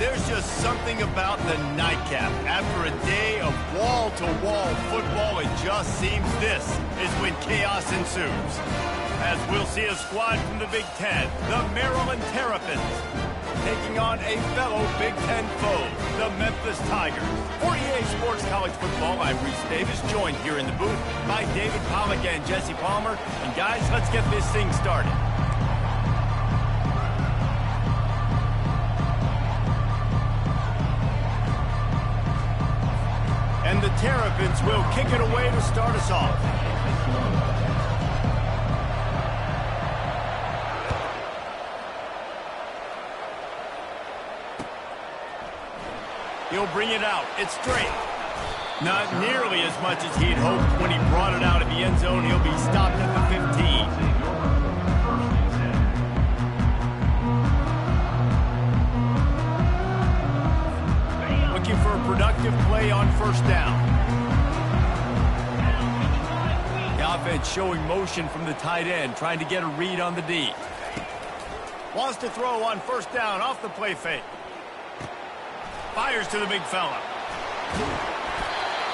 There's just something about the nightcap. After a day of wall-to-wall football, it just seems this is when chaos ensues. As we'll see a squad from the Big Ten, the Maryland Terrapins, taking on a fellow Big Ten foe, the Memphis Tigers. For EA Sports College Football, I'm Reese Davis, joined here in the booth by David Pollack and Jesse Palmer. And guys, let's get this thing started. And the Terrapins will kick it away to start us off. He'll bring it out. It's straight. Not nearly as much as he'd hoped when he brought it out of the end zone. He'll be stopped at the 15. Looking for a productive play on first down. The offense showing motion from the tight end, trying to get a read on the D. Wants to throw on first down off the play fake. Fires to the big fella.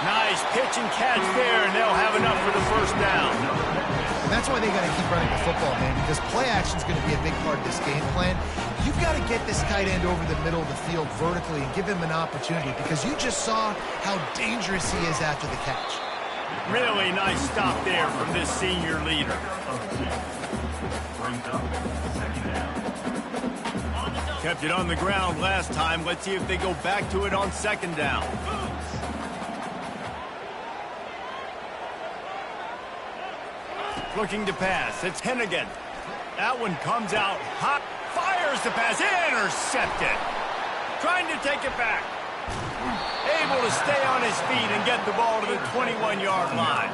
Nice pitch and catch there, and they'll have enough for the first down. And that's why they got to keep running the football, man, because play action is going to be a big part of this game plan. You've got to get this tight end over the middle of the field vertically and give him an opportunity, because you just saw how dangerous he is after the catch. Really nice stop there from this senior leader. Kept it on the ground last time. Let's see if they go back to it on second down. Looking to pass. It's Hennigan. That one comes out hot. Fires the pass. Intercepted. Trying to take it back. Able to stay on his feet and get the ball to the 21-yard line.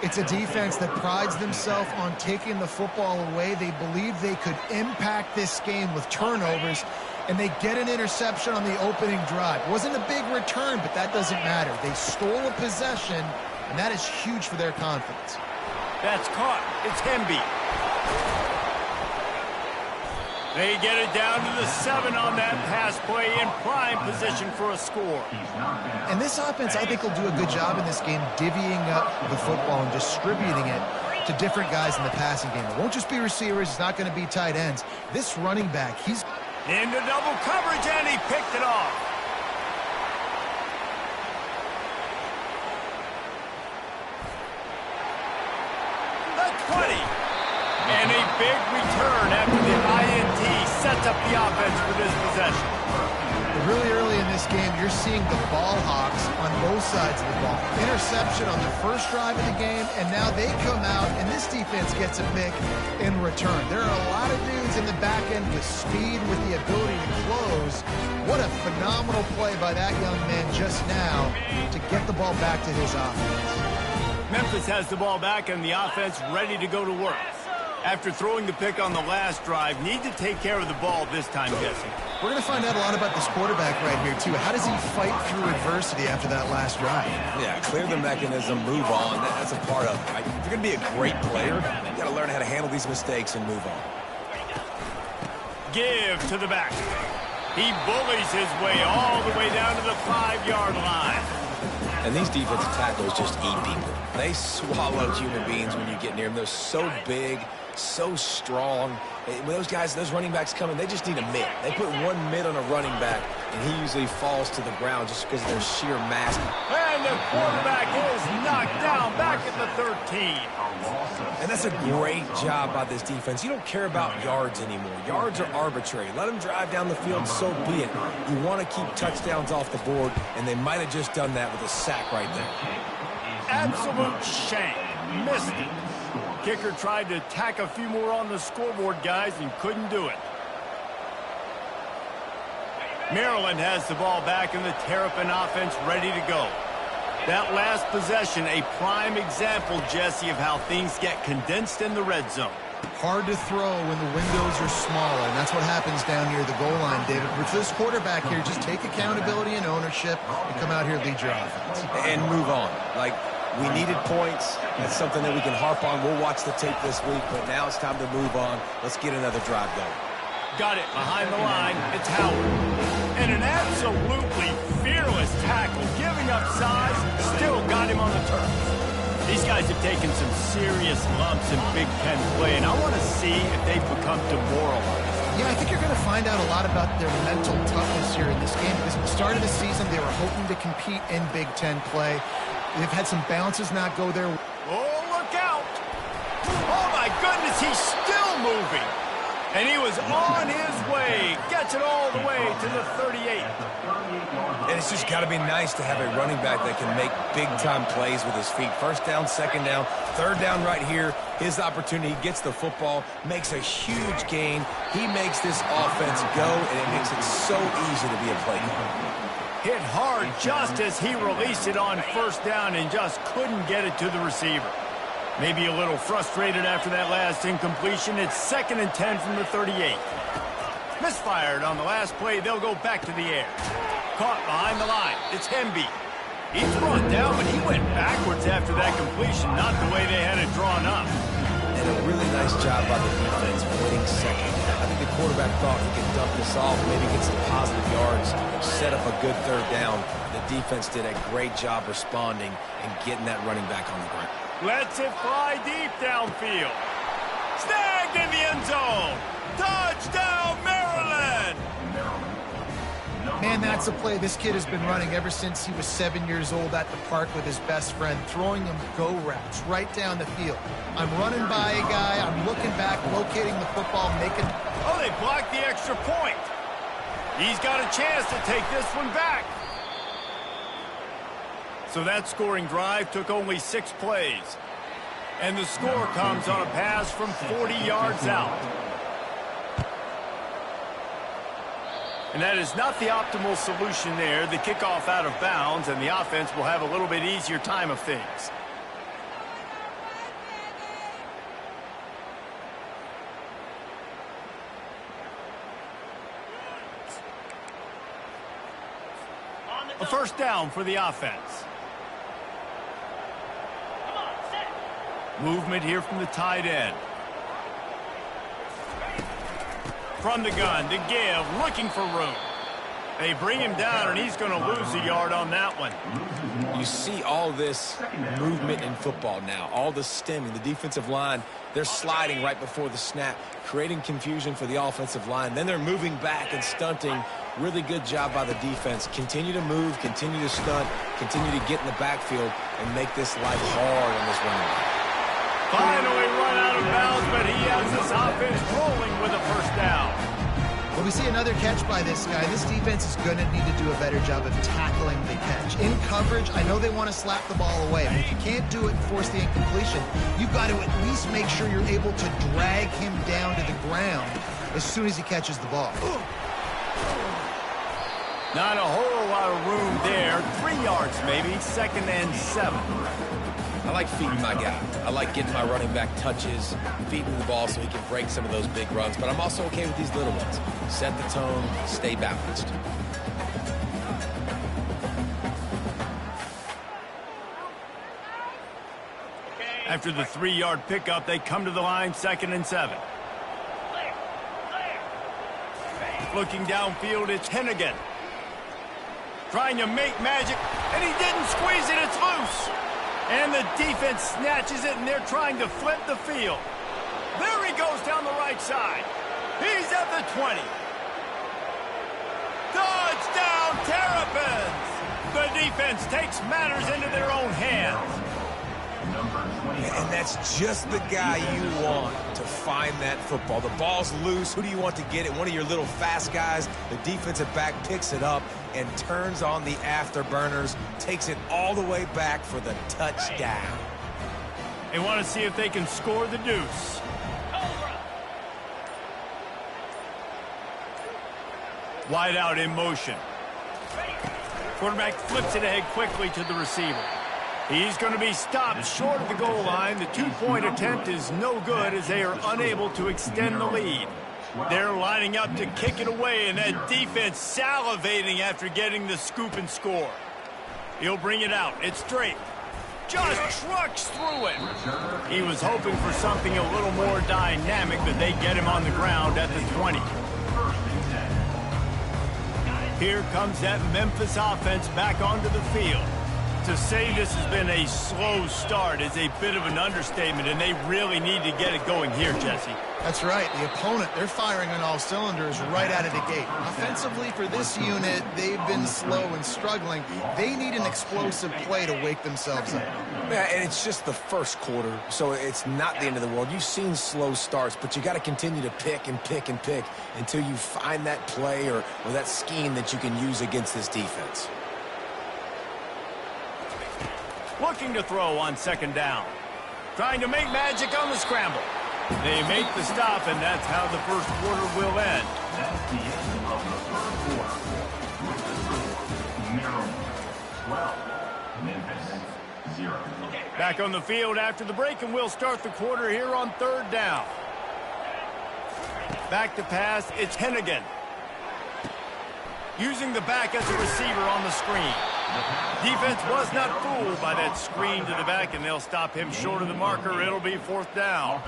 It's a defense that prides themselves on taking the football away. They believe they could impact this game with turnovers, and they get an interception on the opening drive. It wasn't a big return, but that doesn't matter. They stole a possession, and that is huge for their confidence. That's caught. It's Hemby. They get it down to the 7 on that pass play, in prime position for a score. And this offense, I think, will do a good job in this game divvying up the football and distributing it to different guys in the passing game. It won't just be receivers. It's not going to be tight ends. This running back, he's into double coverage, and he picked it off. The 20. And a big return after the INT sets up the offense for this possession. Really early in this game, you're seeing the ball hawks on both sides of the ball. Interception on the first drive of the game, and now they come out, and this defense gets a pick in return. There are a lot of dudes in the back end with speed, with the ability to close. What a phenomenal play by that young man just now to get the ball back to his offense. Memphis has the ball back, and the offense ready to go to work. After throwing the pick on the last drive, need to take care of the ball this time, Jesse. We're going to find out a lot about this quarterback right here, too. How does he fight through adversity after that last drive? Yeah, clear the mechanism, move on. That's a part of it. Right? If you're going to be a great player, you got to learn how to handle these mistakes and move on. Give to the back. He bullies his way all the way down to the 5-yard line. And these defensive tackles just eat people. They swallow human beings when you get near them. They're so big, so strong. When those guys, those running backs come in, they just need a mid. They put one mid on a running back, and he usually falls to the ground just because of their sheer mass. And the quarterback is knocked down back at the 13. And that's a great job by this defense. You don't care about yards anymore. Yards are arbitrary. Let them drive down the field, so be it. You want to keep touchdowns off the board, and they might have just done that with a sack right there. Absolute shank. Missed it. Kicker tried to tack a few more on the scoreboard, guys, and couldn't do it. Maryland has the ball back, and the Terrapin offense ready to go. That last possession, a prime example, Jesse, of how things get condensed in the red zone. Hard to throw when the windows are smaller, and that's what happens down near the goal line, David. But for this quarterback here, just take accountability and ownership and come out here and lead your offense. And move on. Like, we needed points. That's something that we can harp on. We'll watch the tape this week, but now it's time to move on. Let's get another drive going. Got it behind the line. It's Howard. And an absolutely fearless tackle, giving up size, still got him on the turf. These guys have taken some serious lumps in Big Ten play, and I want to see if they've become demoralized. Yeah, I think you're going to find out a lot about their mental toughness here in this game, because at the start of the season, they were hoping to compete in Big Ten play. They've had some bounces not go their way. Oh, look out! Oh, my goodness, he's still moving. And he was on his way. Gets it all the way to the 38. And it's just got to be nice to have a running back that can make big-time plays with his feet. First down, second down, third down right here. His opportunity, he gets the football, makes a huge gain. He makes this offense go, and it makes it so easy to be a playmaker. Hit hard just as he released it on first down and just couldn't get it to the receiver. Maybe a little frustrated after that last incompletion. It's 2nd and 10 from the 38. Misfired on the last play. They'll go back to the air. Caught behind the line. It's Hemby. He's brought down, but he went backwards after that completion, not the way they had it drawn up. And a really nice job by the defense winning second. I think the quarterback thought he could dump this off, maybe get some positive yards, set up a good third down. The defense did a great job responding and getting that running back on the ground. Lets it fly deep downfield. Snagged in the end zone. Touchdown, Maryland! Man, that's a play this kid has been running ever since he was 7 years old at the park with his best friend, throwing him go routes right down the field. I'm running by a guy, I'm looking back, locating the football, making... Oh, they blocked the extra point. He's got a chance to take this one back. So that scoring drive took only 6 plays. And the score comes on a pass from 40 yards out. And that is not the optimal solution there. The kickoff out of bounds, and the offense will have a little bit easier time of things. A first down for the offense. Movement here from the tight end. From the gun to give, looking for room. They bring him down, and he's going to lose a yard on that one. You see all this movement in football now, all the stemming, the defensive line, they're sliding right before the snap, creating confusion for the offensive line. Then they're moving back and stunting. Really good job by the defense. Continue to move, continue to stunt, continue to get in the backfield and make this life hard on this running back. Finally run out of bounds, but he has this offense rolling with a first down. Well, we see another catch by this guy. This defense is going to need to do a better job of tackling the catch. In coverage, I know they want to slap the ball away, but if you can't do it and force the incompletion, you've got to at least make sure you're able to drag him down to the ground as soon as he catches the ball. Not a whole lot of room there. 3 yards maybe, 2nd and 7. I like feeding my guy. I like getting my running back touches, feeding the ball so he can break some of those big runs. But I'm also okay with these little ones. Set the tone, stay balanced. After the 3-yard pickup, they come to the line, 2nd and 7. Looking downfield, it's Hennigan. Trying to make magic, and he didn't squeeze it, it's loose. And the defense snatches it, and they're trying to flip the field. There he goes down the right side. He's at the 20. Touchdown, Terrapins! The defense takes matters into their own hands. And that's just the guy you want to find that football. The ball's loose. Who do you want to get it? One of your little fast guys. The defensive back picks it up and turns on the afterburners, takes it all the way back for the touchdown. They want to see if they can score the deuce. Wide out in motion. Quarterback flips it ahead quickly to the receiver. He's going to be stopped short of the goal line. The 2-point attempt is no good as they are unable to extend the lead. They're lining up to kick it away, and that defense salivating after getting the scoop and score. He'll bring it out. It's Drake. Just trucks through it. He was hoping for something a little more dynamic, but they get him on the ground at the 20. Here comes that Memphis offense back onto the field. To say this has been a slow start is a bit of an understatement, and they really need to get it going here, Jesse. That's right. The opponent, they're firing on all cylinders right out of the gate. Offensively for this unit, they've been slow and struggling. They need an explosive play to wake themselves up. Yeah, and it's just the first quarter, so it's not the end of the world. You've seen slow starts, but you got to continue to pick and pick and pick until you find that play or that scheme that you can use against this defense. Looking to throw on second down. Trying to make magic on the scramble. They make the stop, and that's how the first quarter will end. That's the end of the third quarter. Maryland 12, Memphis 0. Back on the field after the break, and we'll start the quarter here on third down. Back to pass, it's Hennigan. Using the back as a receiver on the screen. Defense was not fooled by that screen to the back, and they'll stop him short of the marker. It'll be fourth down.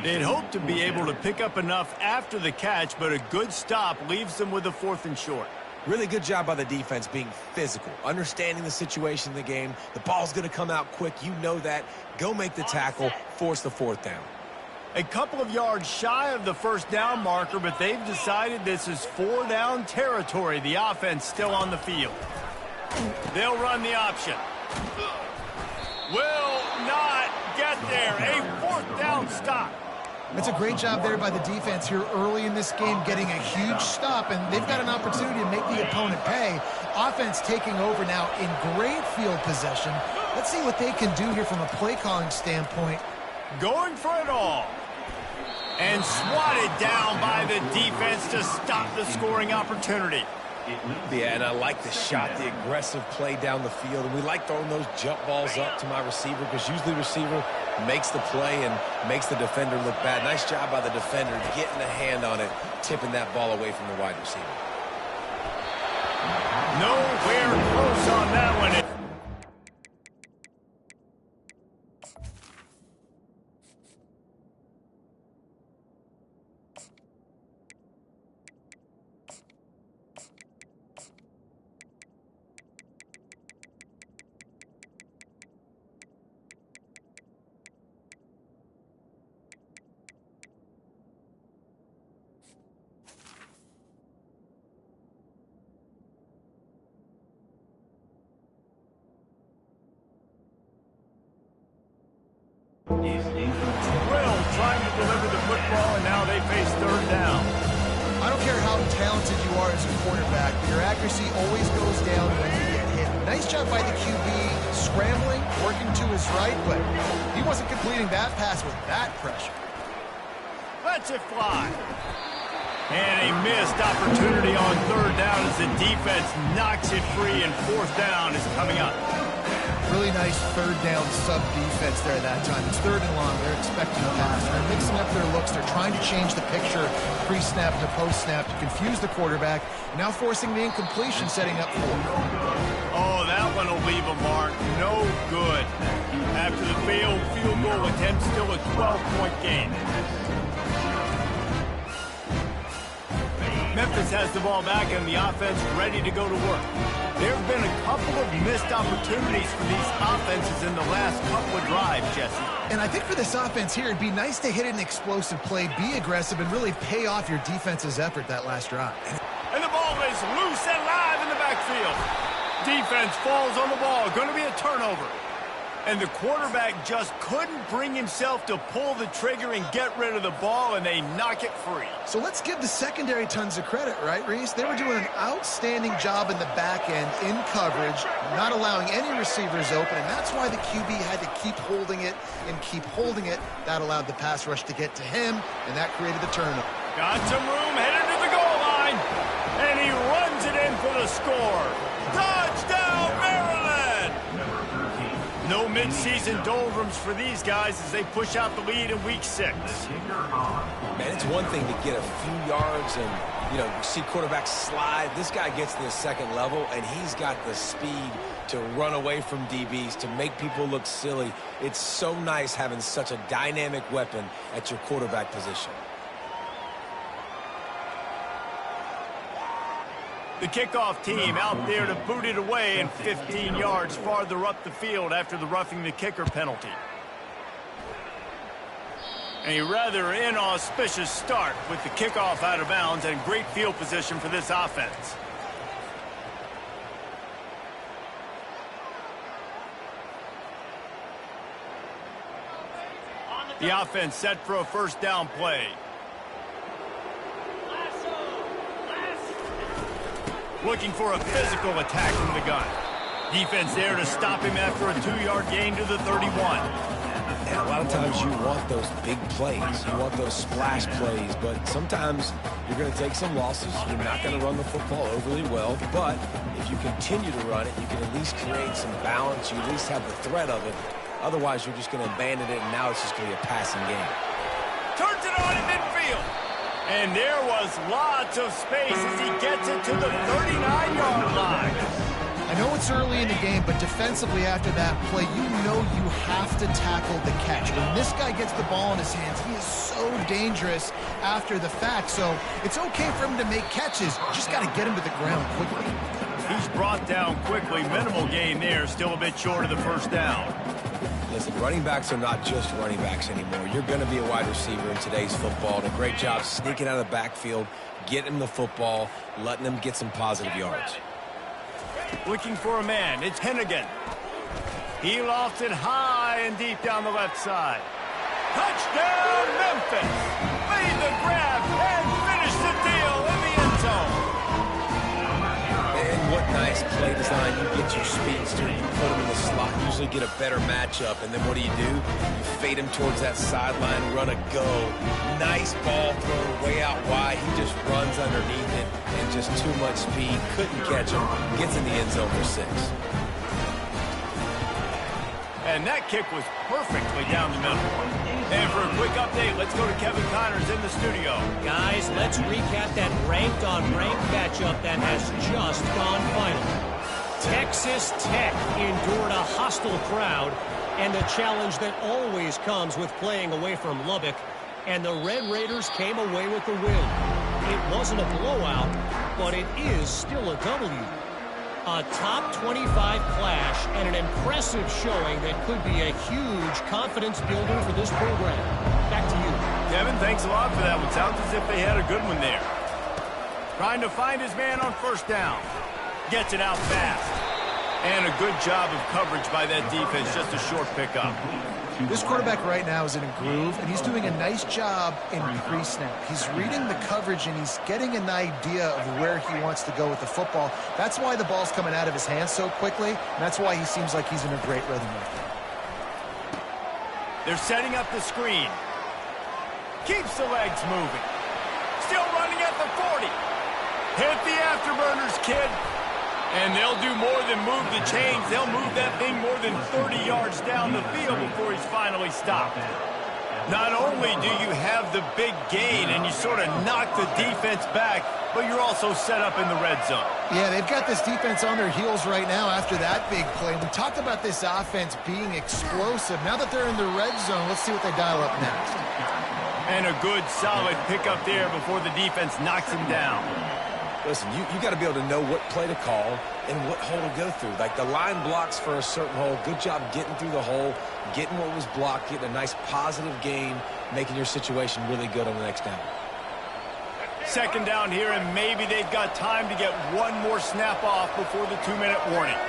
They'd hoped to be able to pick up enough after the catch, but a good stop leaves them with a 4th and short. Really good job by the defense being physical, understanding the situation in the game. The ball's going to come out quick. You know that. Go make the tackle, force the 4th down. A couple of yards shy of the first down marker, but they've decided this is 4-down territory. The offense still on the field. They'll run the option. Will not get there. A 4th down stop. It's a great job there by the defense here early in this game, getting a huge stop, and they've got an opportunity to make the opponent pay. Offense taking over now in great field possession. Let's see what they can do here from a play calling standpoint. Going for it all. And swatted down by the defense to stop the scoring opportunity. Yeah, and I like the shot, the aggressive play down the field. And we like throwing those jump balls up to my receiver because usually the receiver makes the play and makes the defender look bad. Nice job by the defender getting a hand on it, tipping that ball away from the wide receiver. Nowhere close on that one. Drill trying to deliver the football, and now they face third down. I don't care how talented you are as a quarterback, but your accuracy always goes down when you get hit. Nice job by the QB scrambling, working to his right, but he wasn't completing that pass with that pressure. Lets it fly. And a missed opportunity on third down as the defense knocks it free, and fourth down is coming up. Really nice third down sub-defense there that time. It's third and long. They're expecting a pass. They're mixing up their looks. They're trying to change the picture pre-snap to post-snap to confuse the quarterback. Now forcing the incompletion, setting up for. Oh, that one will leave a mark. No good. After the failed field goal attempt, still a 12-point game. Memphis has the ball back and the offense ready to go to work. There have been a couple of missed opportunities for these offenses in the last couple of drives, Jesse. And I think for this offense here, it'd be nice to hit an explosive play, be aggressive, and really pay off your defense's effort that last drive. And the ball is loose and live in the backfield. Defense falls on the ball. Going to be a turnover. And the quarterback just couldn't bring himself to pull the trigger and get rid of the ball, and they knock it free. So let's give the secondary tons of credit, right, Reese? They were doing an outstanding job in the back end, in coverage, not allowing any receivers open, and that's why the QB had to keep holding it and keep holding it. That allowed the pass rush to get to him, and that created the turnover. Got some room, headed to the goal line, and he runs it in for the score. Touchdown, Maryland! No midseason doldrums for these guys as they push out the lead in week 6. Man, it's one thing to get a few yards and, you see quarterbacks slide. This guy gets to the second level, and he's got the speed to run away from DBs, to make people look silly. It's so nice having such a dynamic weapon at your quarterback position. The kickoff team out there to boot it away and 15 yards farther up the field after the roughing the kicker penalty. A rather inauspicious start with the kickoff out of bounds and great field position for this offense. The offense set for a first down play. Looking for a physical attack from the gun. Defense there to stop him after a 2-yard gain to the 31. And a lot of times you want those big plays. You want those splash plays. But sometimes you're going to take some losses. You're not going to run the football overly well. But if you continue to run it, you can at least create some balance. You at least have the threat of it. Otherwise, you're just going to abandon it, and now it's just going to be a passing game. Turns it on in midfield. And there was lots of space as he gets it to the 39-yard line. I know it's early in the game, but defensively after that play, you know you have to tackle the catch. When this guy gets the ball in his hands, he is so dangerous after the fact. So it's okay for him to make catches. You just got to get him to the ground quickly. He's brought down quickly. Minimal gain there. Still a bit short of the first down. Listen, running backs are not just running backs anymore. You're going to be a wide receiver in today's football. And a great job sneaking out of the backfield, getting him the football, letting them get some positive yards. Looking for a man. It's Hennigan. He lofts it high and deep down the left side. Touchdown, Memphis! Made the grab and finished the deal in the end zone. And what nice play design. You get your speedster, you put him in the slot, usually get a better matchup. And then what do? You fade him towards that sideline, run a go. Nice ball thrown way out wide. He just runs underneath it and just too much speed. Couldn't catch him. Gets in the end zone for 6. And that kick was perfectly down the middle. And for a quick update, let's go to Kevin Connors in the studio. Guys, let's recap that ranked-on-ranked matchup that has just gone final. Texas Tech endured a hostile crowd and the challenge that always comes with playing away from Lubbock, and the Red Raiders came away with the win. It wasn't a blowout, but it is still a W. A top 25 clash and an impressive showing that could be a huge confidence builder for this program. Back to you. Kevin, thanks a lot for that one. Sounds as if they had a good one there. Trying to find his man on first down. Gets it out fast. And a good job of coverage by that defense. Just a short pickup. This quarterback right now is in a groove, and he's doing a nice job in pre-snap. He's reading the coverage, and he's getting an idea of where he wants to go with the football. That's why the ball's coming out of his hands so quickly, and that's why he seems like he's in a great rhythm right now. They're setting up the screen. Keeps the legs moving. Still running at the 40. Hit the afterburners, kid. And they'll do more than move the chains. They'll move that thing more than 30 yards down the field before he's finally stopped. Not only do you have the big gain and you sort of knock the defense back, but you're also set up in the red zone. Yeah, they've got this defense on their heels right now after that big play. We talked about this offense being explosive. Now that they're in the red zone, let's see what they dial up next. And a good, solid pickup there before the defense knocks him down. Listen, you got to be able to know what play to call and what hole to go through. Like the line blocks for a certain hole. Good job getting through the hole, getting what was blocked, getting a nice positive gain, making your situation really good on the next down. Second down here, and maybe they've got time to get one more snap off before the 2-minute warning.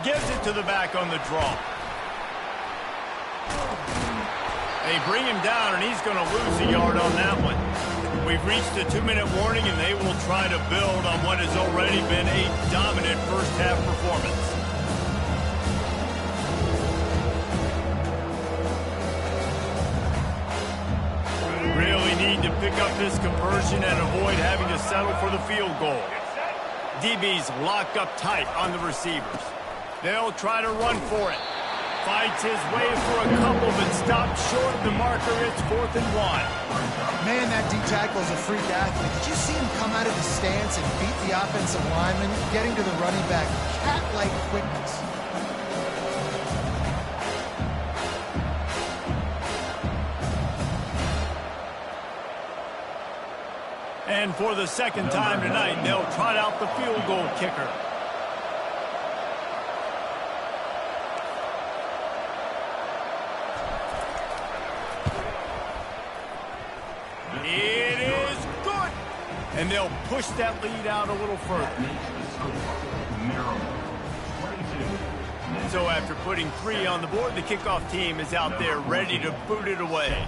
Gives it to the back on the draw. They bring him down, and he's going to lose a yard on that one. We've reached the 2-minute warning, and they will try to build on what has already been a dominant first-half performance. Really need to pick up this conversion and avoid having to settle for the field goal. DB's locked up tight on the receivers. They'll try to run for it. Fights his way for a couple, but stopped short of the marker. It's 4th and 1. Man, that D-tackle is a freak athlete. Did you see him come out of his stance and beat the offensive lineman, getting to the running back? Cat-like quickness. And And for the second time tonight, they'll trot out the field goal kicker. It is good. And they'll push that lead out a little further. So after putting 3 on the board, the kickoff team is out there ready to boot it away.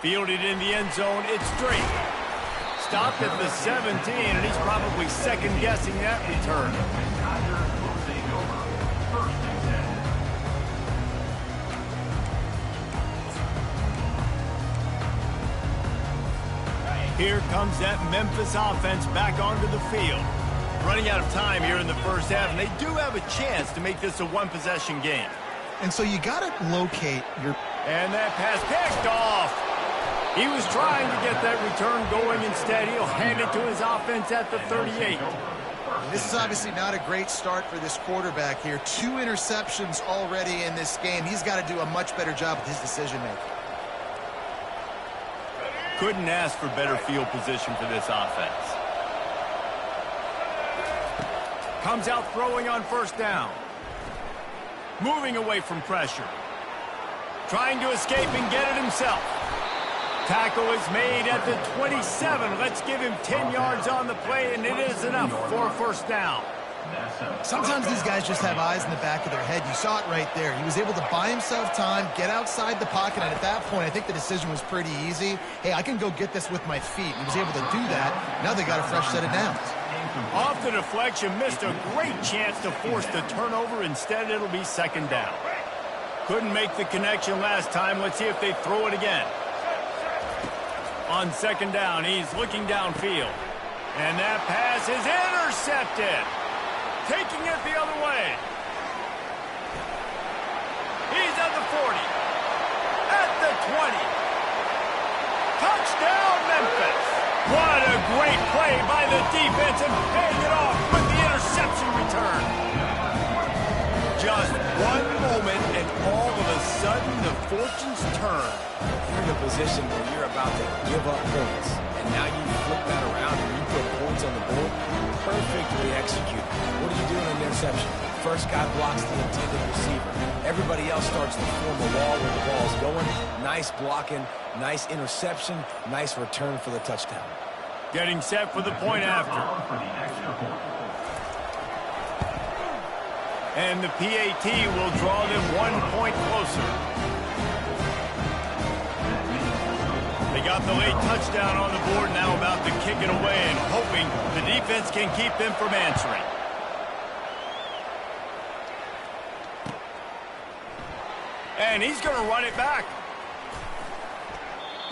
Fielded in the end zone, it's straight. Stopped at the 17, and he's probably second-guessing that return. Here comes that Memphis offense back onto the field. Running out of time here in the first half, and they do have a chance to make this a one-possession game. And so you got to locate your... And that pass picked off. He was trying to get that return going. Instead, he'll hand it to his offense at the 38. This is obviously not a great start for this quarterback here. 2 interceptions already in this game. He's got to do a much better job with his decision-making. Couldn't ask for better field position for this offense. Comes out throwing on first down. Moving away from pressure. Trying to escape and get it himself. Tackle is made at the 27. Let's give him 10 yards on the play, and it is enough for a first down. Sometimes these guys just have eyes in the back of their head. You saw it right there. He was able to buy himself time, get outside the pocket, and at that point, I think the decision was pretty easy. Hey, I can go get this with my feet. He was able to do that. Now they got a fresh set of downs. Off the deflection, missed a great chance to force the turnover. Instead, it'll be second down. Couldn't make the connection last time. Let's see if they throw it again. On second down, he's looking downfield. And that pass is intercepted. Taking it the other way. He's at the 40. At the 20. Touchdown, Memphis. What a great play by the defense and paying it off with the interception return. Just one moment and all of a sudden the fortunes turn. You're in a position where you're about to give up points, and now you flip that around and you put points on the board. Perfectly executed. What do you do in an interception? First guy blocks the intended receiver. Everybody else starts to form a wall where the ball's going. Nice blocking, nice interception, nice return for the touchdown. Getting set for the point after. And the PAT will draw them 1 point closer. They got the late touchdown on the board, now about to kick it away and hoping the defense can keep them from answering. And he's going to run it back.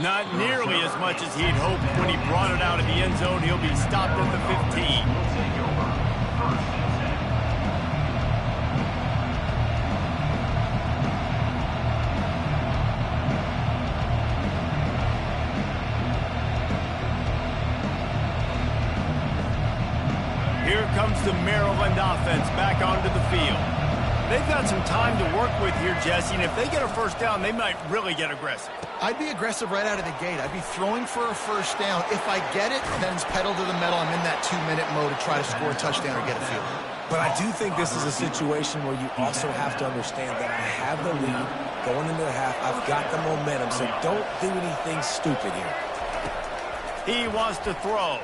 Not nearly as much as he'd hoped when he brought it out of the end zone. He'll be stopped at the 15. Here comes the Maryland offense back onto the field. They've got some time to work with here, Jesse, and if they get a first down, they might really get aggressive. I'd be aggressive right out of the gate. I'd be throwing for a first down. If I get it, then it's pedal to the metal. I'm in that 2-minute mode to try to score a touchdown or get a field goal. But I do think this is a situation where you also have to understand that I have the lead going into the half. I've got the momentum, so don't do anything stupid here. He wants to throw.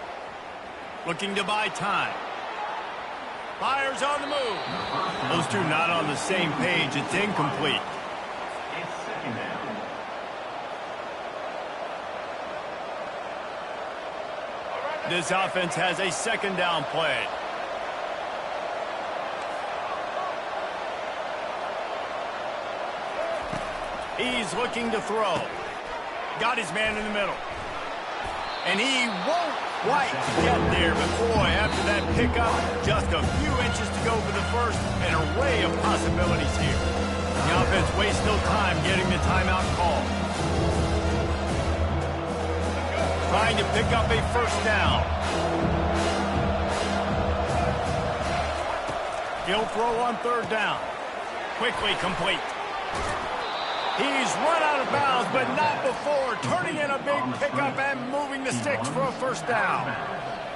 Looking to buy time. Fires on the move. Those two not on the same page. It's incomplete. This offense has a second down play. He's looking to throw. Got his man in the middle. And he won't quite get there, but boy, after that pickup, just a few inches to go for the first, an array of possibilities here. The offense wastes no time getting the timeout call. Trying to pick up a first down. He'll throw on third down. Quickly complete. He's run out of bounds, but not before turning in a big pickup and moving the sticks for a first down.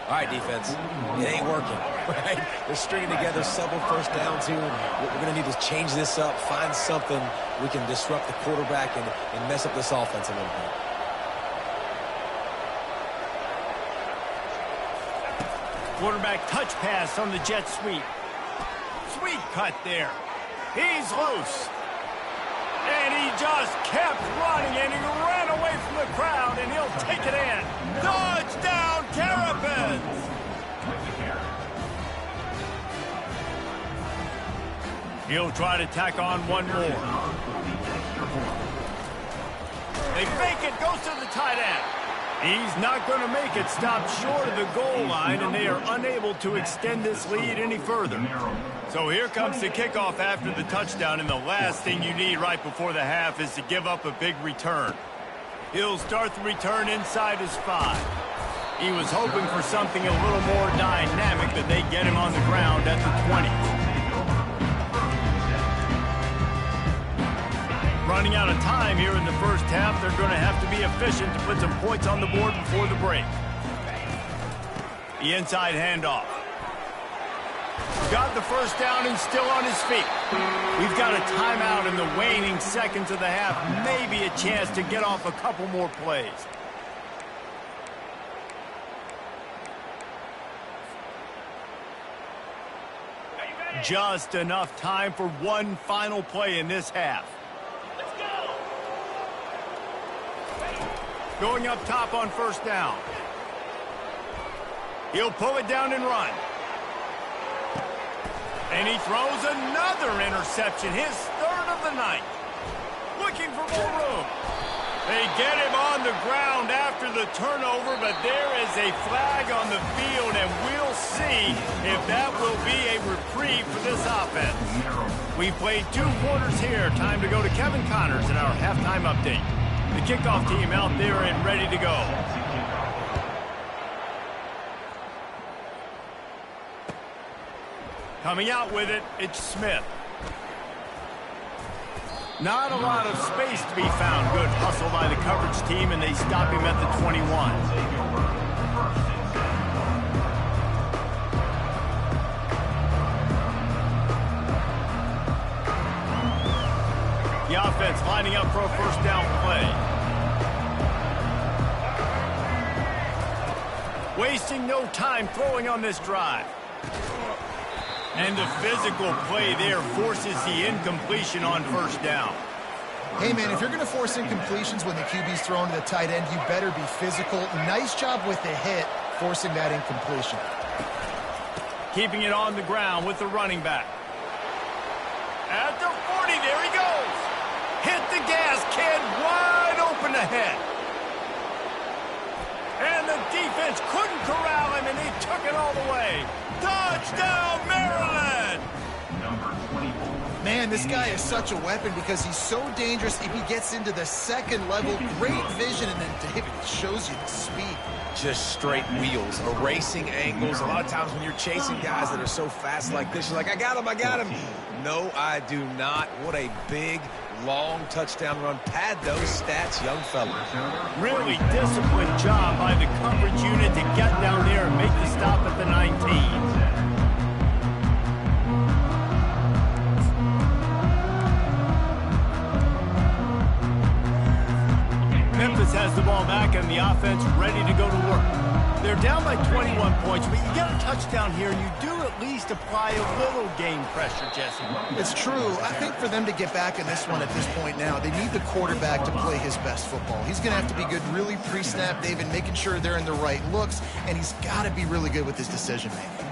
All right, defense, it ain't working, right? They're stringing together several first downs here. We're going to need to change this up, find something we can disrupt the quarterback and mess up this offense a little bit. Quarterback touch pass on the jet sweep. Sweet cut there. He's loose. And he just kept running, and he ran away from the crowd, and he'll take it in. Touchdown, Terrapins! He'll try to tack on one more. They fake it, goes to the tight end. He's not going to make it, stop short of the goal line, and they are unable to extend this lead any further. So here comes the kickoff after the touchdown, and the last thing you need right before the half is to give up a big return. He'll start the return inside his 5. He was hoping for something a little more dynamic, but they get him on the ground at the 20. Running out of time here in the first half, they're going to have to be efficient to put some points on the board before the break. The inside handoff. Got the first down and still on his feet. We've got a timeout in the waning seconds of the half. Maybe a chance to get off a couple more plays. Just enough time for one final play in this half. Going up top on first down. He'll pull it down and run. And he throws another interception, his third of the night. Looking for more room. They get him on the ground after the turnover, but there is a flag on the field, and we'll see if that will be a reprieve for this offense. We played 2 quarters here. Time to go to Kevin Connors in our halftime update. The kickoff team out there and ready to go. Coming out with it, it's Smith. Not a lot of space to be found. Good hustle by the coverage team, and they stop him at the 21. The offense lining up for a first down play. Wasting no time throwing on this drive. And the physical play there forces the incompletion on first down. Hey, man, if you're going to force incompletions when the QB's thrown to the tight end, you better be physical. Nice job with the hit, forcing that incompletion. Keeping it on the ground with the running back. At the 40, there he goes. Hit the gas, kid, wide open ahead. And the defense couldn't corral him, and he took it all the way. Touchdown, Maryland! Man, this guy is such a weapon because he's so dangerous. If he gets into the second level, great vision, and then David shows you the speed. Just straight wheels, erasing angles. A lot of times when you're chasing guys that are so fast like this, you're like, I got him. No, I do not. What a big, long touchdown run. Pad those stats, young fella. Really disciplined job by the coverage unit to get down there and make the stop at the 19. Memphis has the ball back and the offense ready to go to work. They're down by 21 points, but you get a touchdown here, and you do at least apply a little game pressure, Jesse. It's true. I think for them to get back in this one at this point now, they need the quarterback to play his best football. He's going to have to be good really pre-snap, David, making sure they're in the right looks, and he's got to be really good with his decision-making.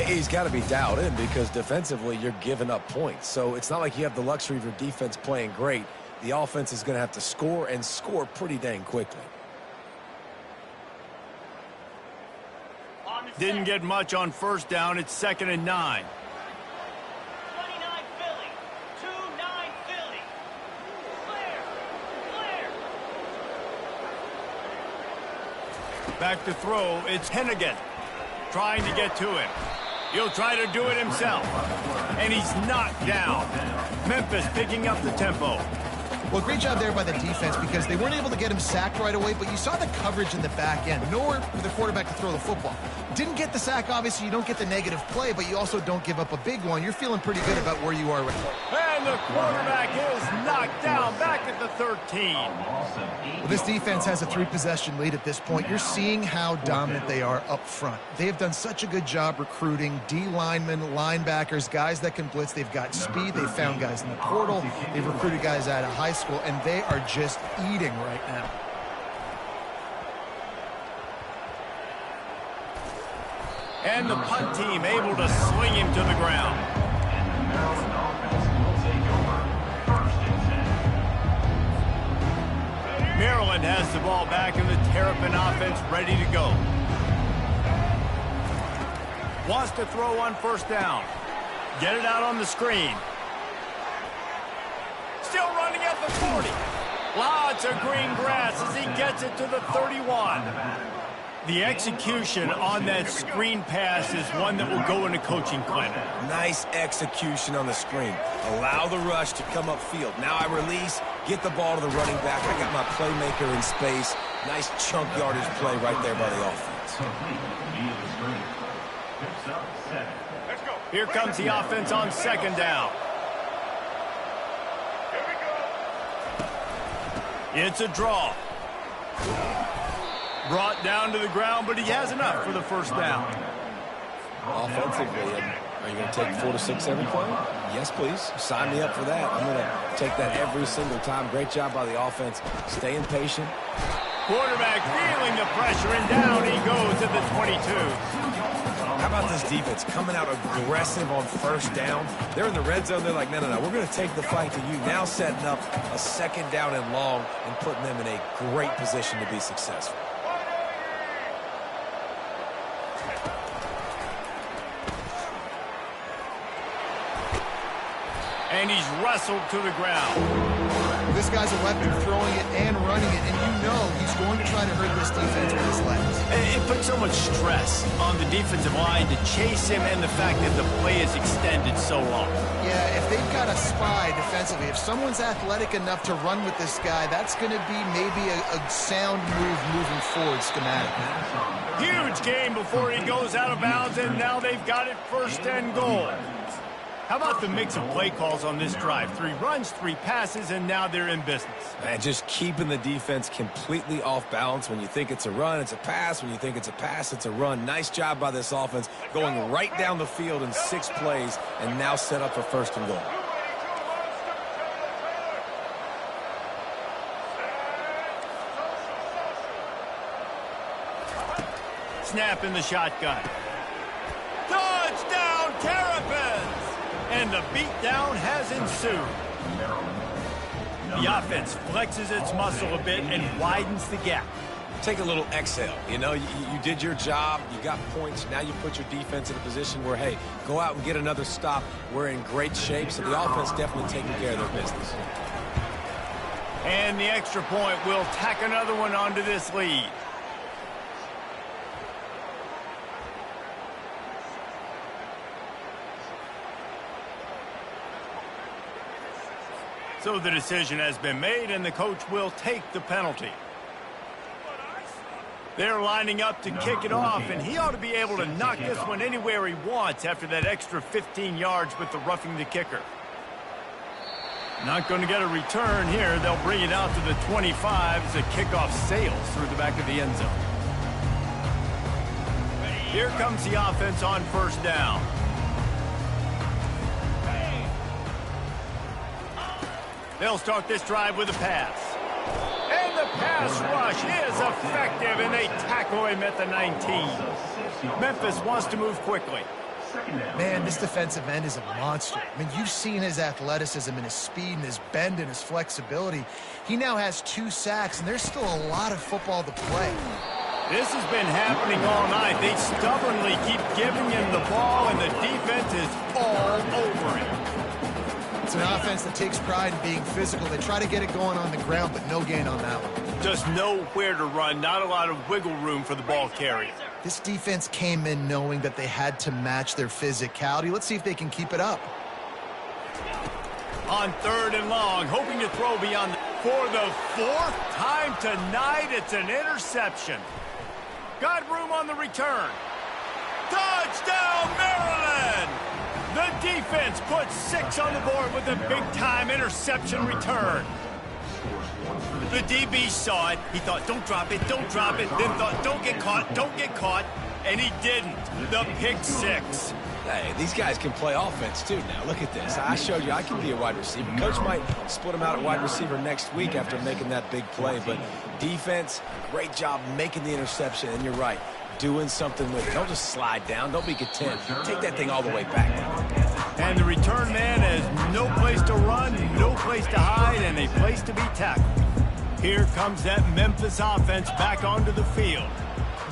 He's got to be dialed in because defensively you're giving up points. So it's not like you have the luxury of your defense playing great. The offense is going to have to score and score pretty dang quickly. Didn't get much on first down. It's 2nd and 9. 29 Philly. 2-9 Philly. Clear. Back to throw. It's Hennigan trying to get to him. He'll try to do it himself. And he's knocked down. Memphis picking up the tempo. Well, great job there by the defense because they weren't able to get him sacked right away, but you saw the coverage in the back end. Nowhere for the quarterback to throw the football. Didn't get the sack, obviously. You don't get the negative play, but you also don't give up a big one. You're feeling pretty good about where you are right now. And the quarterback is knocked down back at the 13. Well, this defense has a 3-possession lead at this point. You're seeing how dominant they are up front. They have done such a good job recruiting D linemen, linebackers, guys that can blitz. They've got speed. They've found guys in the portal. They've recruited guys out of high school, and they are just eating right now. And the punt team able to sling him to the ground. Maryland has the ball back and the Terrapin offense ready to go. Wants to throw on first down. Get it out on the screen. Still running at the 40. Lots of green grass as he gets it to the 31. The execution on that screen pass is one that will go in a coaching clinic. Nice execution on the screen. Allow the rush to come upfield. Now I release, get the ball to the running back. I got my playmaker in space. Nice chunk yardage play right there by the offense. Here comes the offense on second down. It's a draw. Brought down to the ground, but he has enough for the first down. Offensively, are you going to take 4 to 6 every play? Yes, please. Sign me up for that. I'm going to take that every single time. Great job by the offense. Staying patient. Quarterback feeling the pressure, and down he goes at the 22. How about this defense coming out aggressive on first down? They're in the red zone. They're like, no, we're going to take the fight to you. Now setting up a second down and long and putting them in a great position to be successful. And he's wrestled to the ground. This guy's a weapon, throwing it and running it, and you know he's going to try to hurt this defense with his legs. It puts so much stress on the defensive line to chase him, and the fact that the play is extended so long. Yeah, if they've got a spy defensively, if someone's athletic enough to run with this guy, that's going to be maybe a sound move moving forward schematically. Huge game before he goes out of bounds, and now they've got it first and goal. How about the mix of play calls on this drive? 3 runs, 3 passes, and now they're in business. Man, just keeping the defense completely off balance. When you think it's a run, it's a pass. When you think it's a pass, it's a run. Nice job by this offense, going right down the field in 6 plays, and now set up for first and goal. Snap in the shotgun. Touchdown, Terrapins! And the beatdown has ensued. The offense flexes its muscle a bit and widens the gap. Take a little exhale. You know, you did your job. You got points. Now you put your defense in a position where, hey, go out and get another stop. We're in great shape, so the offense definitely taking care of their business. And the extra point will tack another one onto this lead. So the decision has been made, and the coach will take the penalty. They're lining up to kick it off, and he ought to be able to knock this one anywhere he wants after that extra 15 yards with the roughing the kicker. Not going to get a return here. They'll bring it out to the 25 as the kickoff sails through the back of the end zone. Here comes the offense on first down. They'll start this drive with a pass. And the pass rush is effective, and they tackle him at the 19. Memphis wants to move quickly. Man, this defensive end is a monster. I mean, you've seen his athleticism and his speed and his bend and his flexibility. He now has 2 sacks, and there's still a lot of football to play. This has been happening all night. They stubbornly keep giving him the ball, and the defense is all over him. It's an offense that takes pride in being physical. They try to get it going on the ground, but no gain on that one. Just nowhere to run. Not a lot of wiggle room for the ball carrier. This defense came in knowing that they had to match their physicality. Let's see if they can keep it up. On third and long, hoping to throw beyond the For the fourth time tonight, it's an interception. Got room on the return. Touchdown, Maryland! The defense puts 6 on the board with a big-time interception return. The DB saw it. He thought, don't drop it, don't drop it. Then thought, don't get caught. And he didn't. The pick 6. Hey, these guys can play offense, too, now. Look at this. I showed you I can be a wide receiver. Coach might split him out at wide receiver next week after making that big play. But defense, great job making the interception. And you're right, doing something with it. Don't just slide down. Don't be content. Take that thing all the way back now. And the return man has no place to run, no place to hide, and a place to be tackled. Here comes that Memphis offense back onto the field.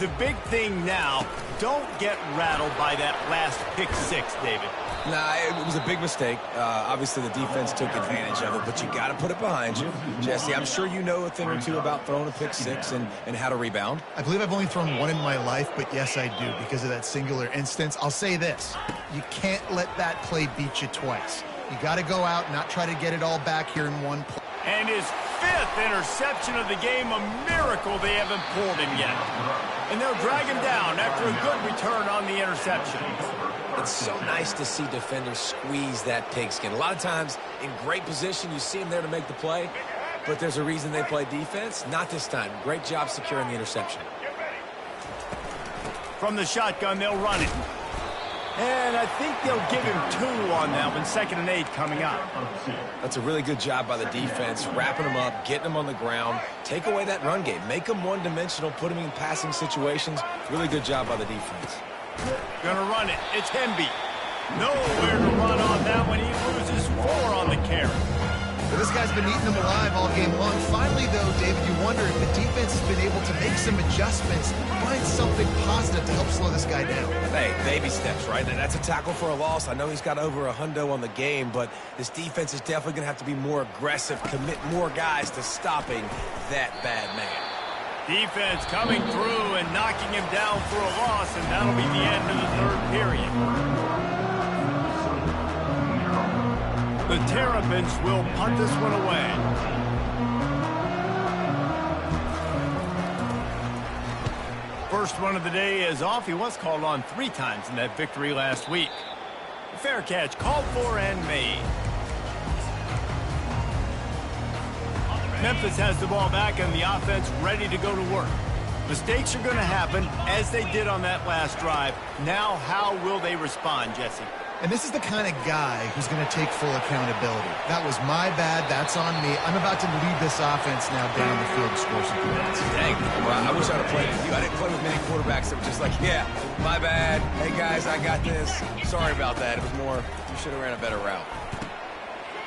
The big thing now, don't get rattled by that last pick 6, David. Nah, it was a big mistake. Obviously, the defense took advantage of it, but you got to put it behind you. Jesse, I'm sure you know a thing or two about throwing a pick 6 and how to rebound. I believe I've only thrown one in my life, but yes, I do because of that singular instance. I'll say this. You can't let that play beat you twice. You got to go out and not try to get it all back here in one play. And his 5th interception of the game, a miracle they haven't pulled him yet. And they'll drag him down after a good return on the interception. It's so nice to see defenders squeeze that pigskin. A lot of times, in great position, you see them there to make the play, but there's a reason they play defense. Not this time. Great job securing the interception. From the shotgun, they'll run it. And I think they'll give him 2 on that one, 2nd and 8 coming up. That's a really good job by the defense, wrapping them up, getting them on the ground. Take away that run game. Make them one-dimensional, put them in passing situations. Really good job by the defense. Gonna run it. It's Hemby. Nowhere to run on that one. He loses 4 on the carry. But this guy's been eating them alive all game long. Finally, though, David, you wonder if the defense has been able to make some adjustments, find something positive to help slow this guy down. Hey, baby steps, right? And that's a tackle for a loss. I know he's got over $100 on the game, but this defense is definitely going to have to be more aggressive, commit more guys to stopping that bad man. Defense coming through and knocking him down for a loss, and that'll be the end of the 3rd period. The Terrapins will punt this one away. First one of the day is off. He was called on 3 times in that victory last week. A fair catch called for and made. Memphis has the ball back and the offense ready to go to work. Mistakes are going to happen as they did on that last drive. Now how will they respond, Jesse? And this is the kind of guy who's going to take full accountability. That was my bad. That's on me. I'm about to lead this offense now down the field to score some points. Dang, I wish I'd have played with you. I didn't play with many quarterbacks that were just like, yeah, my bad. Hey, guys, I got this. Sorry about that. It was more, you should have ran a better route.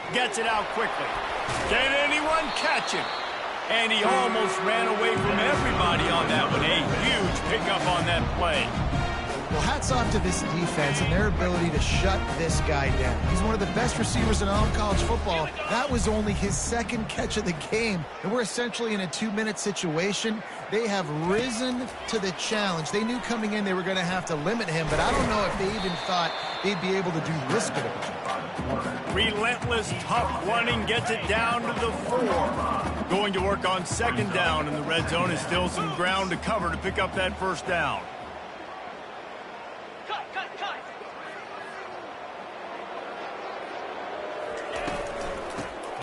Gets it out quickly. Can anyone catch him? And he almost ran away from everybody on that one. A huge pickup on that play. Well, hats off to this defense and their ability to shut this guy down. He's one of the best receivers in all of college football. That was only his 2nd catch of the game, and we're essentially in a 2-minute situation. They have risen to the challenge. They knew coming in they were going to have to limit him, but I don't know if they even thought they'd be able to do this good of a job. Relentless, tough running gets it down to the 4. Going to work on 2nd down, and the red zone is still some ground to cover to pick up that 1st down.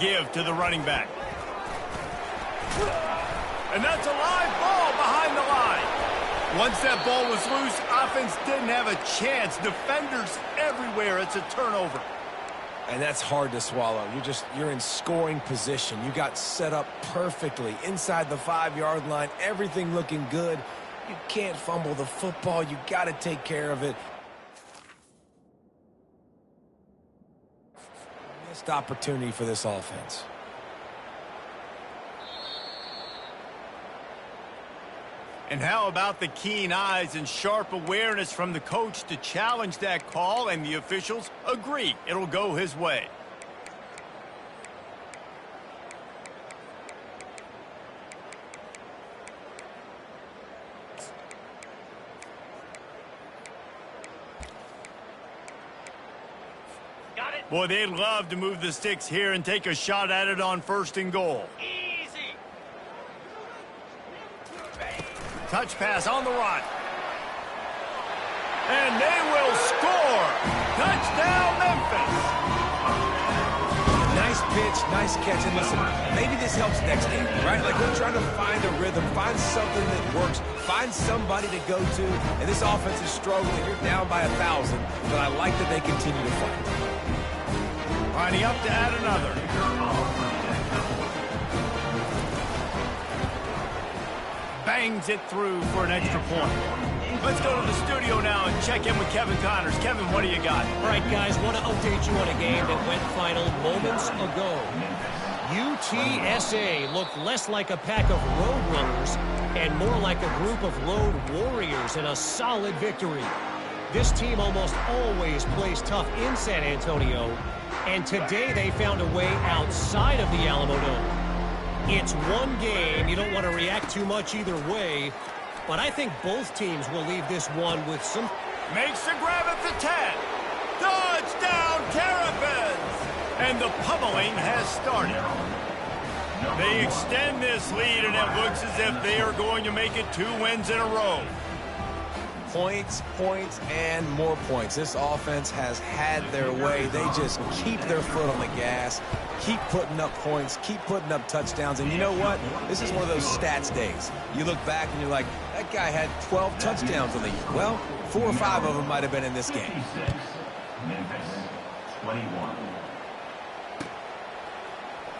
Give to the running back. And that's a live ball behind the line. Once that ball was loose, offense didn't have a chance. Defenders everywhere. It's a turnover. And that's hard to swallow. You're in scoring position. You got set up perfectly inside the 5-yard line. Everything looking good. You can't fumble the football. You got to take care of it. Missed opportunity for this offense. And how about the keen eyes and sharp awareness from the coach to challenge that call, and the officials agree it'll go his way. Boy, they'd love to move the sticks here and take a shot at it on 1st and goal. Easy. Touch pass on the run. And they will score. Touchdown, Memphis. Nice pitch, nice catch. And listen, maybe this helps next game, right? Like we're trying to find a rhythm, find something that works, find somebody to go to. And this offense is struggling. You're down by 1,000, but I like that they continue to fight. Lining up to add another. Bangs it through for an extra point. Let's go to the studio now and check in with Kevin Connors. Kevin, what do you got? All right, guys, want to update you on a game that went final moments ago. UTSA looked less like a pack of road runners and more like a group of road warriors in a solid victory. This team almost always plays tough in San Antonio, and today they found a way outside of the Alamo Dome. It's one game. You don't want to react too much either way, but I think both teams will leave this one with some... Makes the grab at the 10. Touchdown, Terrapins! And the pummeling has started. They extend this lead, and it looks as if they are going to make it 2 wins in a row. Points, points, and more points. This offense has had their way. They just keep their foot on the gas, keep putting up points, keep putting up touchdowns. And you know what? This is one of those stats days. You look back and you're like, that guy had 12 touchdowns on the year. Well, 4 or 5 of them might have been in this game. Memphis 21.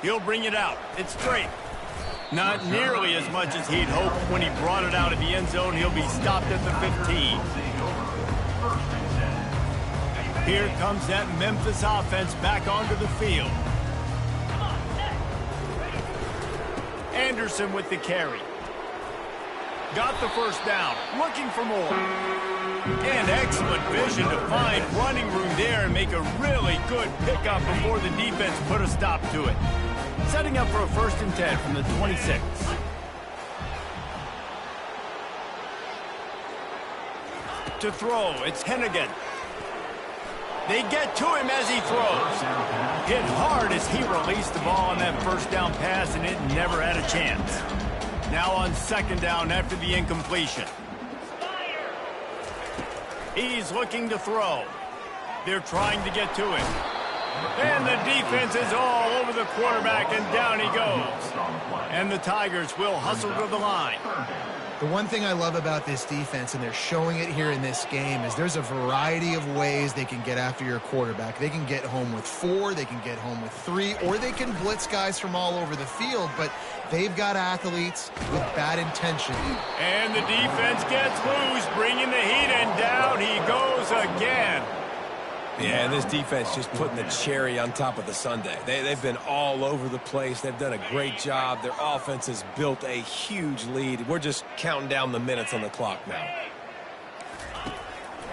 He'll bring it out. It's straight. Not nearly as much as he'd hoped when he brought it out of the end zone. He'll be stopped at the 15. Here comes that Memphis offense back onto the field. Anderson with the carry. Got the first down. Looking for more. And excellent vision to find running room there and make a really good pickup before the defense put a stop to it. Setting up for a 1st and 10 from the 26. To throw, it's Hennigan. They get to him as he throws. Hit hard as he released the ball on that 1st down pass, and it never had a chance. Now on 2nd down after the incompletion. He's looking to throw. They're trying to get to him. And the defense is all over the quarterback, and down he goes. And the Tigers will hustle to the line. The one thing I love about this defense, and they're showing it here in this game, is there's a variety of ways they can get after your quarterback. They can get home with 4, they can get home with 3, or they can blitz guys from all over the field, but they've got athletes with bad intention. And the defense gets loose, bringing the heat, and down he goes again. Yeah, and this defense just putting the cherry on top of the sundae. They've been all over the place. They've done a great job. Their offense has built a huge lead. We're just counting down the minutes on the clock now.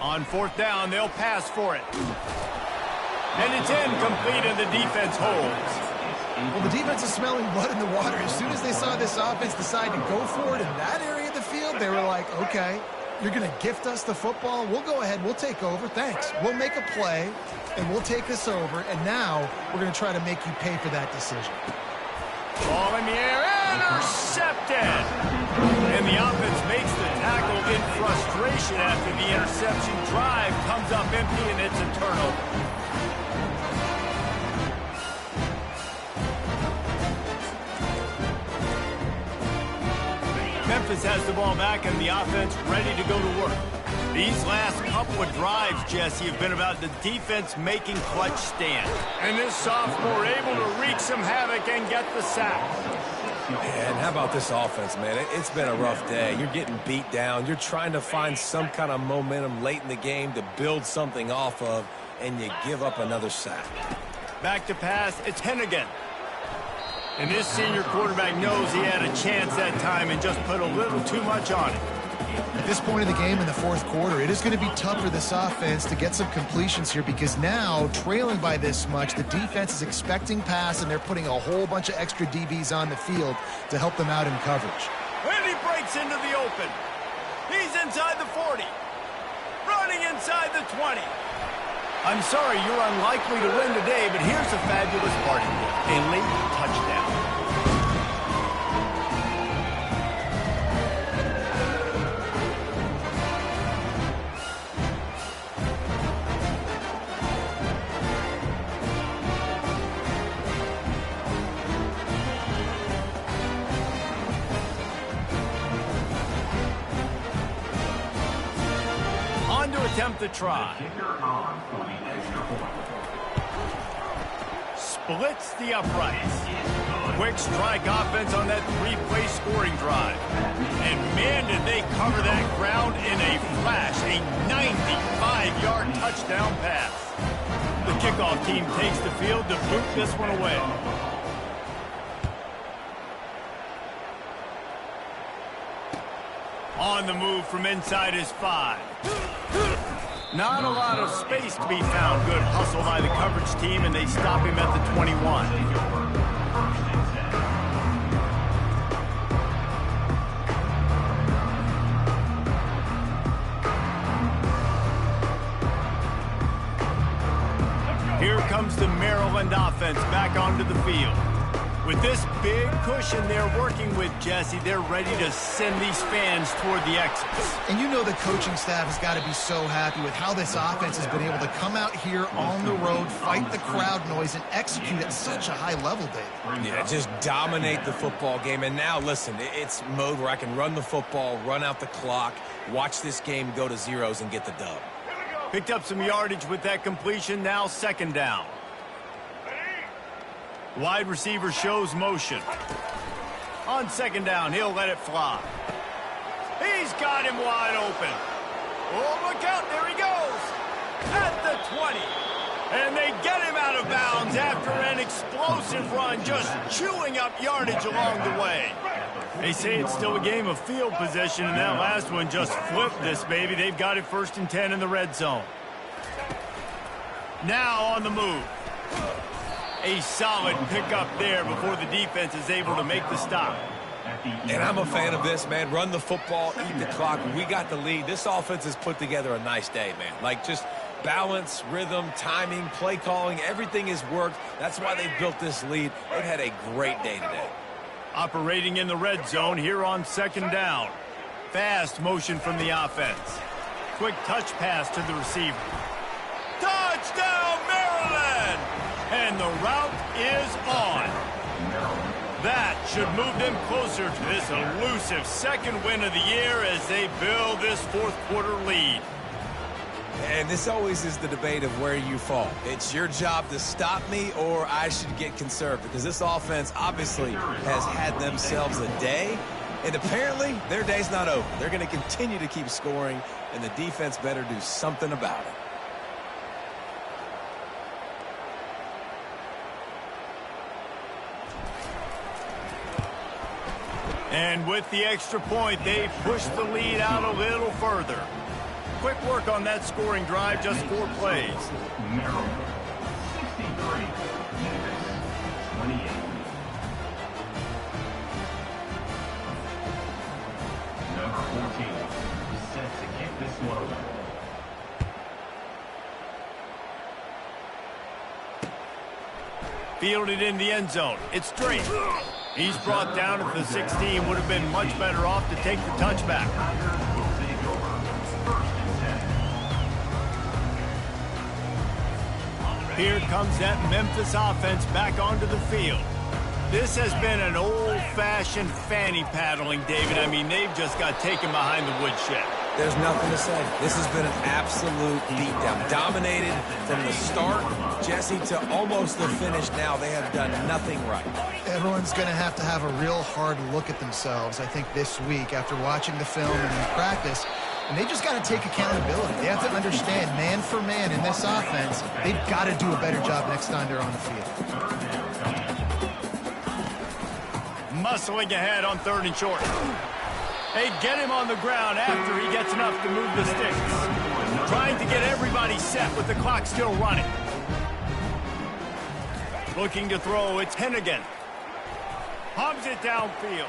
On 4th down, they'll pass for it. And it's incomplete, and the defense holds. Well, the defense is smelling blood in the water. As soon as they saw this offense decide to go for it in that area of the field, they were like, okay, you're going to gift us the football? We'll go ahead. We'll take over. Thanks. We'll make a play, and we'll take us over. And now we're going to try to make you pay for that decision. Ball in the air. Intercepted. And the offense makes the tackle in frustration after the interception. Drive comes up empty, and it's a turnover. Memphis has the ball back, and the offense ready to go to work. These last couple of drives, Jesse, have been about the defense making clutch stands. And this sophomore able to wreak some havoc and get the sack. And how about this offense, man? It's been a rough day. You're getting beat down. You're trying to find some kind of momentum late in the game to build something off of, and you give up another sack. Back to pass, it's Hennigan. And this senior quarterback knows he had a chance that time and just put a little too much on it. At this point of the game in the 4th quarter, it is going to be tough for this offense to get some completions here because now, trailing by this much, the defense is expecting pass, and they're putting a whole bunch of extra DBs on the field to help them out in coverage. And he breaks into the open. He's inside the 40. Running inside the 20. I'm sorry you're unlikely to win today, but here's a fabulous party gift. A late touchdown. Attempt to try. Splits the uprights. Quick strike offense on that three-play scoring drive. And man, did they cover that ground in a flash. A 95-yard touchdown pass. The kickoff team takes the field to boot this one away. On the move from inside his 5. Not a lot of space to be found. Good hustle by the coverage team, and they stop him at the 21. Here comes the Maryland offense back onto the field. With this big cushion they're working with, Jesse, they're ready to send these fans toward the exits. And you know the coaching staff has got to be so happy with how this offense has been able to come out here on the road, fight the crowd noise, and execute at such a high level, David. Yeah, just dominate the football game. And now, listen, it's mode where I can run the football, run out the clock, watch this game go to zeros and get the dub. Picked up some yardage with that completion, now second down. Wide receiver shows motion. On second down, he'll let it fly. He's got him wide open. Oh, look out, there he goes. At the 20. And they get him out of bounds after an explosive run, just chewing up yardage along the way. They say it's still a game of field position, and that last one just flipped this baby. They've got it 1st and 10 in the red zone. Now on the move. A solid pickup there before the defense is able to make the stop. And I'm a fan of this, man. Run the football, eat the clock. We got the lead. This offense has put together a nice day, man. Like, just balance, rhythm, timing, play calling, everything has worked. That's why they built this lead. They've had a great day today. Operating in the red zone here on second down. Fast motion from the offense. Quick touch pass to the receiver. Touchdown, Maryland! And the route is on. That should move them closer to this elusive second win of the year as they build this fourth quarter lead. And this always is the debate of where you fall. It's your job to stop me, or I should get conserved, because this offense obviously has had themselves a day, and apparently their day's not over. They're going to continue to keep scoring, and the defense better do something about it. And with the extra point, they push the lead out a little further. Quick work on that scoring drive, just 4 plays. Maryland, 63. Memphis, 28. Number 14, set to kick this one away. Fielded in the end zone. It's straight. He's brought down at the 16. Would have been much better off to take the touchback. Here comes that Memphis offense back onto the field. This has been an old-fashioned fanny paddling, David. I mean, they've just got taken behind the woodshed. There's nothing to say. This has been an absolute beatdown. Dominated from the start, Jesse, to almost the finish now. They have done nothing right. Everyone's going to have a real hard look at themselves, I think, this week after watching the film and in practice. And they just got to take accountability. They have to understand, man for man in this offense, they've got to do a better job next time they're on the field. Muscling ahead on 3rd and short. They get him on the ground after he gets enough to move the sticks. Trying to get everybody set with the clock still running. Looking to throw, it's Hennigan. Hums it downfield.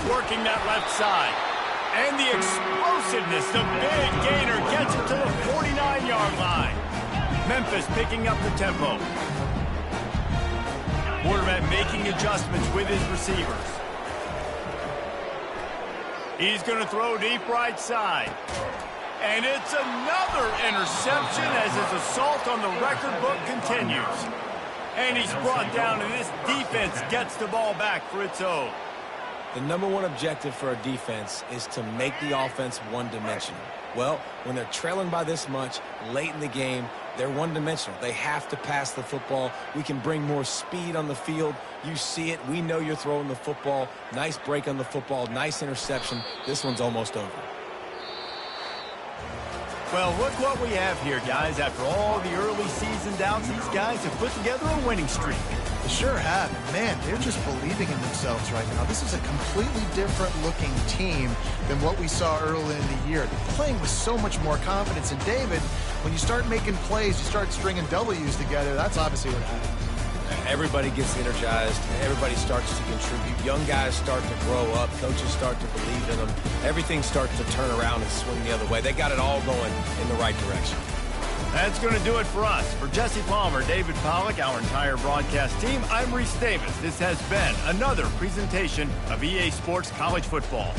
Working that left side. And the explosiveness, the big gainer gets him to the 49-yard line. Memphis picking up the tempo. Quarterback making adjustments with his receivers. He's going to throw deep right side. And it's another interception as his assault on the record book continues. And he's brought down, and this defense gets the ball back for its own. The number one objective for a defense is to make the offense one-dimensional. Well, when they're trailing by this much late in the game, they're one-dimensional. They have to pass the football. We can bring more speed on the field. You see it. We know you're throwing the football. Nice break on the football. Nice interception. This one's almost over. Well, look what we have here, guys. After all the early season doubts, these guys have put together a winning streak. They sure have. And man, they're just believing in themselves right now. This is a completely different looking team than what we saw early in the year. They're playing with so much more confidence. And David, when you start making plays, you start stringing W's together, that's obviously what happened. Everybody gets energized. Everybody starts to contribute. Young guys start to grow up. Coaches start to believe in them. Everything starts to turn around and swing the other way. They got it all going in the right direction. That's going to do it for us. For Jesse Palmer, David Pollack, our entire broadcast team, I'm Reese Davis. This has been another presentation of EA Sports College Football.